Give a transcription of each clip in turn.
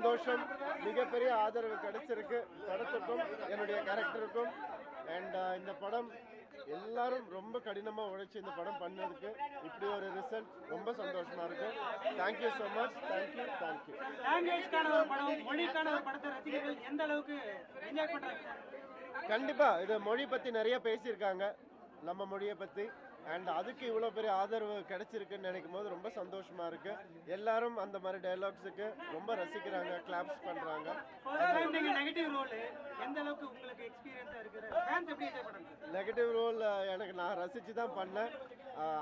சந்தோஷம், மிகப்பெரிய ஆதரவு கிடைச்சிருக்கு படத்துக்கும் என்னுடைய கேரக்டருக்கும். அண்ட் இந்த படம் எல்லாரும் ரொம்ப கடினமாக உழைச்சி இந்த படம் பண்ணதுக்கு இப்படி ஒரு ரிசல்ட் ரொம்ப சந்தோஷமா இருக்கு. Thank you so much. தேங்க்யூ. லாங்குவேஜ்க்கான ஒரு படம், மொழிக்கான ஒரு படத்தை ரசிகர்கள் எந்த அளவுக்கு என்ஜாய் பண்றாங்க? கண்டிப்பா இது மொழி பத்தி நிறைய பேசியிருக்காங்க, நம்ம மொழியை பத்தி. அண்ட் அதுக்கு இவ்வளோ பெரிய ஆதரவு கிடைச்சிருக்குன்னு நினைக்கும் போது ரொம்ப சந்தோஷமா இருக்கு. எல்லாரும் அந்த மாதிரி டைலாக்ஸுக்கு ரொம்ப ரசிக்கிறாங்க, கிளாப்ஸ் பண்றாங்க. நெகட்டிவ் ரோல் எனக்கு நான் ரசிச்சு தான் பண்ணேன்.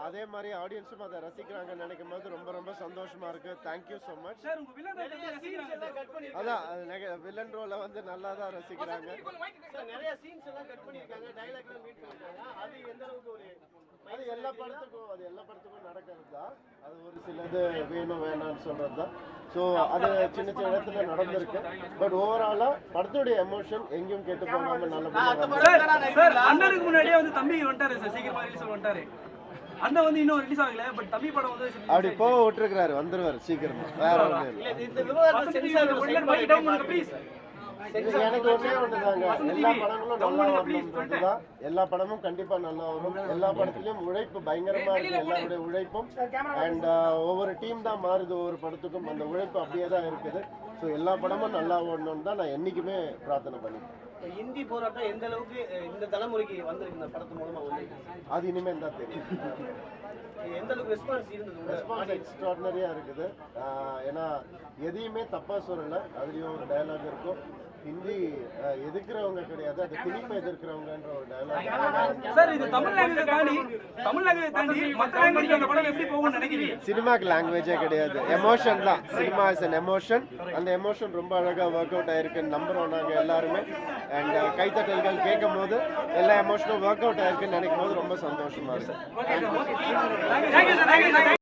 அதே மாதிரி ஆடியன்ஸும் அதை ரசிக்கிறாங்கன்னு நினைக்கும் போது ரொம்ப ரொம்ப சந்தோஷமா இருக்கு. Thank you so much. அதான் வில்லன் ரோலை வந்து நல்லா தான் ரசிக்கிறாங்க. அது எல்லா படத்துக்கும் நடக்கிறது தான். அது ஒரு சிலது வேணும் வேணாம்னு சொல்றது தான். ஸோ அது சின்ன சின்ன இடத்துல நடந்திருக்கு. பட் ஓவராலா படத்துடைய எமோஷன் எங்கேயும் கேட்டு போகாம நல்லபடியா. அண்ணனுக்கு முன்னாடியே வந்து தம்பி வந்துட்டாரு சார், சீக்கிரமா ரிலீஸ் வந்துட்டாரு. அண்ணன் வந்து இன்னும் ரிலீஸ் ஆகல, பட் தம்பி படம் வந்து அப்படி போக விட்டுருக்காரு, வந்துருவாரு சீக்கிரமா. வேற ஒண்ணு இல்லை. எனக்கு ஒன்னே ஒண்ணுதாங்க, எல்லா படங்களும் நல்லா வரணும். எல்லா படமும் கண்டிப்பா நல்லா வரும். எல்லா படத்துலயும் உழைப்பு பயங்கரமா இருக்கு, எல்லாருடைய உழைப்பும். அண்ட் ஒவ்வொரு டீம் தான் மாறுது ஒவ்வொரு படத்துக்கும், அந்த உழைப்பு அப்படியே தான் இருக்குது. ஸோ எல்லா படமும் நல்லா ஓடணும்னு தான் நான் என்னைக்குமே பிரார்த்தனை பண்ணிப்பேன். ஹிந்தி போராட்டம் எந்த அளவுக்கு இந்த தலைமுறைக்கு வந்திருக்கு இந்த படத்து மூலமா வந்து அது இனிமேல் தான் தெரியும். எந்த அளவுக்கு ரெஸ்பான்ஸ் இருந்தது? ரெஸ்பான்ஸ் எக்ஸ்ட்ராடினரியா இருக்குது. ஏன்னா எதையுமே தப்பா சொல்லலை, அதுலயும் ஒரு டயலாக் இருக்கும். ஹிந்தி எதிர்க்கிறவங்க கிடையாது, அது திணிப்பை எதிர்க்கிறவங்கன்ற ஒரு டயலாக். சார் இது தமிழ் லாங்குவேஜ் தாண்டி மற்ற லாங்குவேஜ் அந்த படம் எப்படி போகும்னு நினைக்கிறீங்க? சினிமாக்கு லாங்குவேஜே கிடையாது, எமோஷன் தான். Cinema is an emotion. அந்த எமோஷன் ரொம்ப அழகாக ஒர்க் அவுட் ஆயிருக்குன்னு நம்புறோம் நாங்கள் எல்லாருமே. அண்ட் கைத்தட்டல்கள் கேட்கும் போது எல்லா எமோஷனும் ஒர்க் அவுட் ஆயிருக்குன்னு நினைக்கும் போது ரொம்ப சந்தோஷமா இருக்கு.